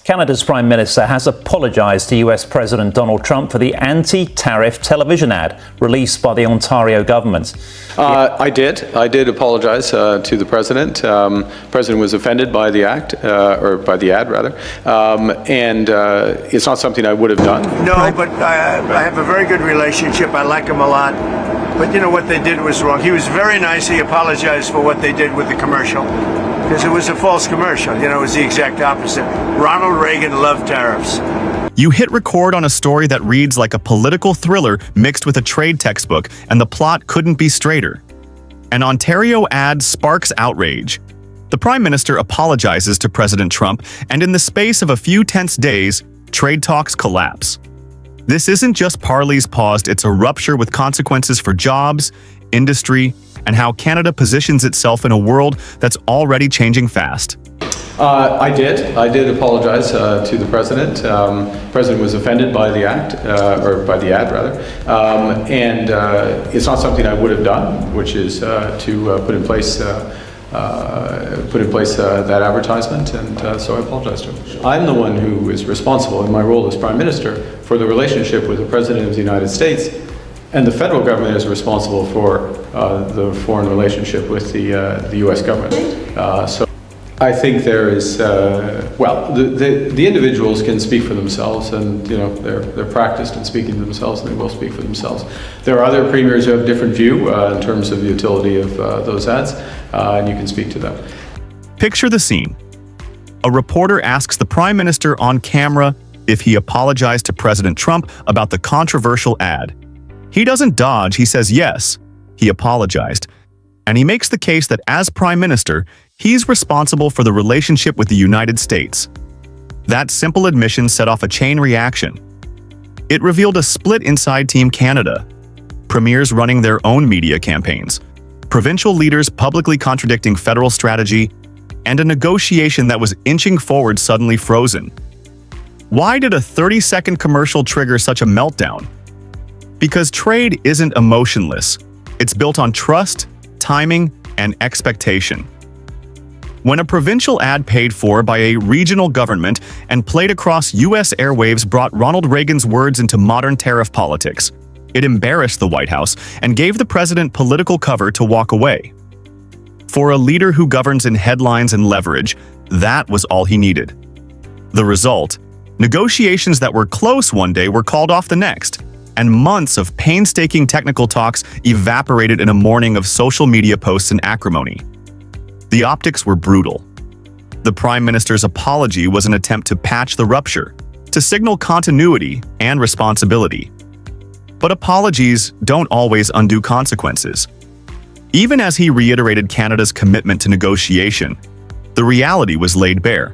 Canada's Prime Minister has apologised to US President Donald Trump for the anti-tariff television ad released by the Ontario government. I did apologise to the President. President was offended by the act, or by the ad rather, and it's not something I would have done. No, but I have a very good relationship. I like him a lot. But you know what they did was wrong. He was very nice. He apologized for what they did with the commercial. Because it was a false commercial. You know, it was the exact opposite. Ronald Reagan loved tariffs. You hit record on a story that reads like a political thriller mixed with a trade textbook, and the plot couldn't be straighter. An Ontario ad sparks outrage. The Prime Minister apologizes to President Trump, and in the space of a few tense days, trade talks collapse. This isn't just parley's paused, it's a rupture with consequences for jobs, industry, and how Canada positions itself in a world that's already changing fast. I did apologize to the President. President was offended by the act, or by the ad rather, and it's not something I would have done, which is to put in place that advertisement, and so I apologize to him. I'm the one who is responsible in my role as Prime Minister for the relationship with the President of the United States, and the federal government is responsible for the foreign relationship with the U.S. government. So I think there is, well, the individuals can speak for themselves, and you know they're practiced in speaking to themselves, and they will speak for themselves. There are other premiers who have a different view in terms of the utility of those ads, and you can speak to them. Picture the scene. A reporter asks the Prime Minister on camera if he apologized to President Trump about the controversial ad. He doesn't dodge, he says yes, he apologized. And he makes the case that as Prime Minister, he's responsible for the relationship with the United States. That simple admission set off a chain reaction. It revealed a split inside Team Canada, premiers running their own media campaigns, provincial leaders publicly contradicting federal strategy, and a negotiation that was inching forward suddenly frozen. Why did a 30-second commercial trigger such a meltdown? Because trade isn't emotionless. It's built on trust, timing, and expectation. When a provincial ad paid for by a regional government and played across U.S. airwaves brought Ronald Reagan's words into modern tariff politics, it embarrassed the White House and gave the president political cover to walk away. For a leader who governs in headlines and leverage, that was all he needed. The result? Negotiations that were close one day were called off the next, and months of painstaking technical talks evaporated in a morning of social media posts and acrimony. The optics were brutal. The Prime Minister's apology was an attempt to patch the rupture, to signal continuity and responsibility. But apologies don't always undo consequences. Even as he reiterated Canada's commitment to negotiation, the reality was laid bare.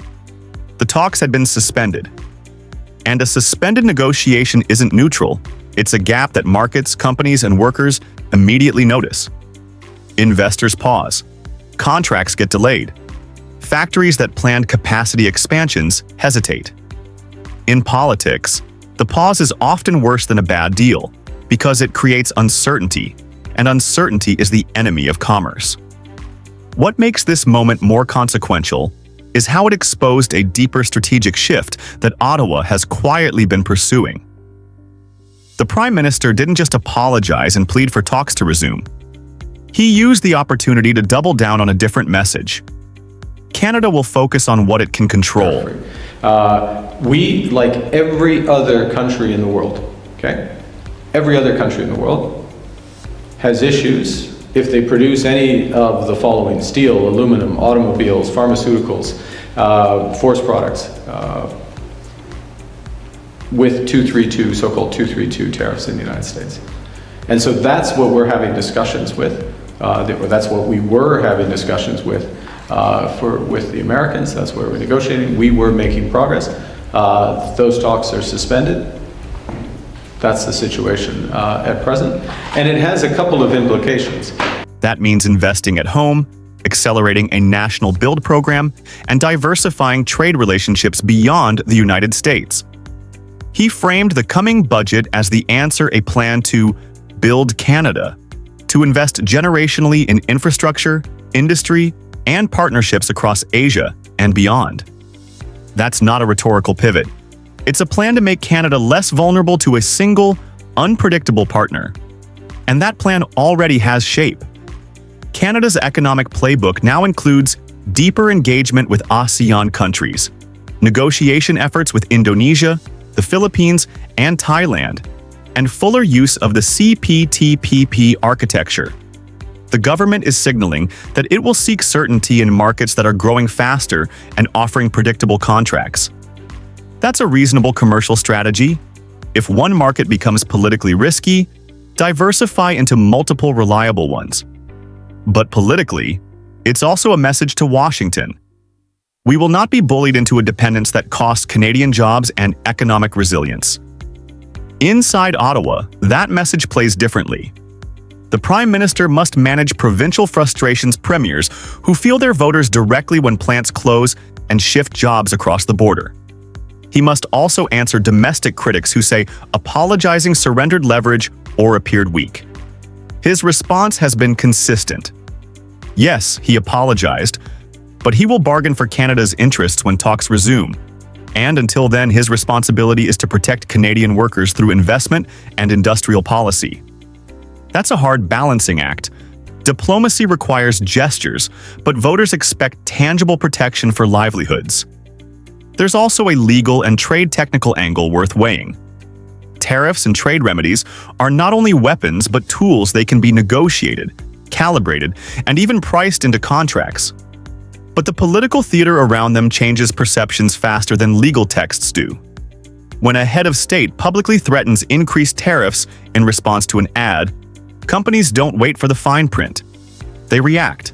The talks had been suspended. And a suspended negotiation isn't neutral. It's a gap that markets, companies, and workers immediately notice. Investors pause. Contracts get delayed. Factories that planned capacity expansions hesitate. In politics, the pause is often worse than a bad deal because it creates uncertainty, and uncertainty is the enemy of commerce. What makes this moment more consequential is how it exposed a deeper strategic shift that Ottawa has quietly been pursuing. The Prime Minister didn't just apologize and plead for talks to resume. He used the opportunity to double down on a different message. Canada will focus on what it can control. We, like every other country in the world, okay? Every other country in the world has issues if they produce any of the following: steel, aluminum, automobiles, pharmaceuticals, forest products, with 232, so-called 232 tariffs in the United States. And so that's what we're having discussions with, that's what we were having discussions with the Americans. That's where we're negotiating. We were making progress. Those talks are suspended. That's the situation at present. And it has a couple of implications. That means investing at home, accelerating a national build program, and diversifying trade relationships beyond the United States. He framed the coming budget as the answer, a plan to build Canada, to invest generationally in infrastructure, industry, and partnerships across Asia and beyond. That's not a rhetorical pivot. It's a plan to make Canada less vulnerable to a single, unpredictable partner. And that plan already has shape. Canada's economic playbook now includes deeper engagement with ASEAN countries, negotiation efforts with Indonesia, the Philippines, and Thailand, and fuller use of the CPTPP architecture. The government is signaling that it will seek certainty in markets that are growing faster and offering predictable contracts. That's a reasonable commercial strategy. If one market becomes politically risky, diversify into multiple reliable ones. But politically, it's also a message to Washington. We will not be bullied into a dependence that costs Canadian jobs and economic resilience. Inside Ottawa, that message plays differently. The Prime Minister must manage provincial frustrations premiers who feel their voters directly when plants close and shift jobs across the border. He must also answer domestic critics who say apologizing surrendered leverage or appeared weak. His response has been consistent. Yes, he apologized, but he will bargain for Canada's interests when talks resume. And until then, his responsibility is to protect Canadian workers through investment and industrial policy. That's a hard balancing act. Diplomacy requires gestures, but voters expect tangible protection for livelihoods. There's also a legal and trade technical angle worth weighing. Tariffs and trade remedies are not only weapons but tools. They can be negotiated, calibrated, and even priced into contracts. But the political theater around them changes perceptions faster than legal texts do. When a head of state publicly threatens increased tariffs in response to an ad, companies don't wait for the fine print. They react.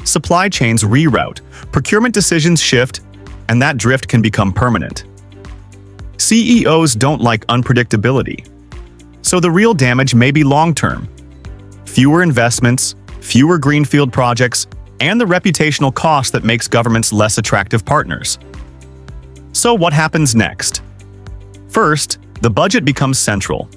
Supply chains reroute, procurement decisions shift, and that drift can become permanent. CEOs don't like unpredictability. So the real damage may be long-term. Fewer investments, fewer greenfield projects, and the reputational cost that makes governments less attractive partners. So what happens next? First, the budget becomes central.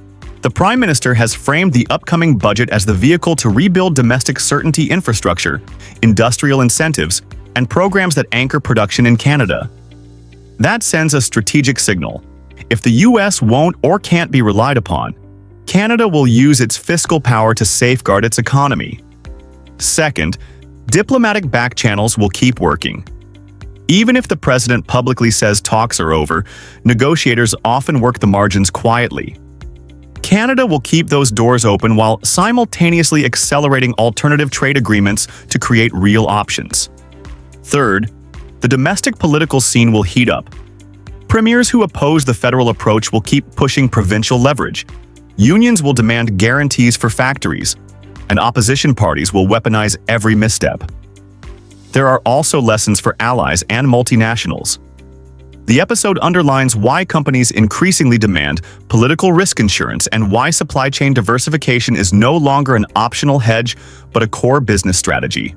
The Prime Minister has framed the upcoming budget as the vehicle to rebuild domestic certainty infrastructure, industrial incentives, and programs that anchor production in Canada. That sends a strategic signal. If the U.S. won't or can't be relied upon, Canada will use its fiscal power to safeguard its economy. Second, diplomatic back channels will keep working. Even if the president publicly says talks are over, negotiators often work the margins quietly. Canada will keep those doors open while simultaneously accelerating alternative trade agreements to create real options. Third, the domestic political scene will heat up. Premiers who oppose the federal approach will keep pushing provincial leverage. Unions will demand guarantees for factories, and opposition parties will weaponize every misstep. There are also lessons for allies and multinationals. The episode underlines why companies increasingly demand political risk insurance and why supply chain diversification is no longer an optional hedge but a core business strategy.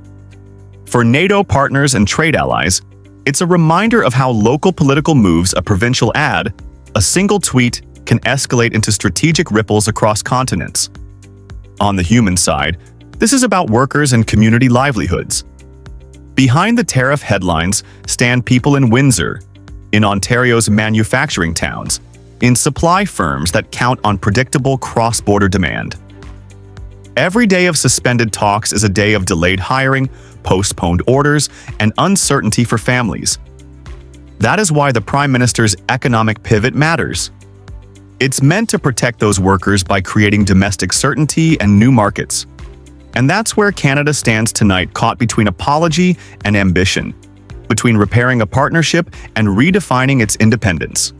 For NATO partners and trade allies, it's a reminder of how local political moves, a provincial ad, a single tweet, can escalate into strategic ripples across continents. On the human side, this is about workers and community livelihoods. Behind the tariff headlines stand people in Windsor, in Ontario's manufacturing towns, in supply firms that count on predictable cross-border demand. Every day of suspended talks is a day of delayed hiring, postponed orders, and uncertainty for families. That is why the Prime Minister's economic pivot matters. It's meant to protect those workers by creating domestic certainty and new markets. And that's where Canada stands tonight, caught between apology and ambition, between repairing a partnership and redefining its independence.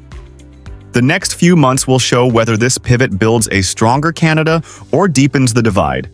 The next few months will show whether this pivot builds a stronger Canada or deepens the divide.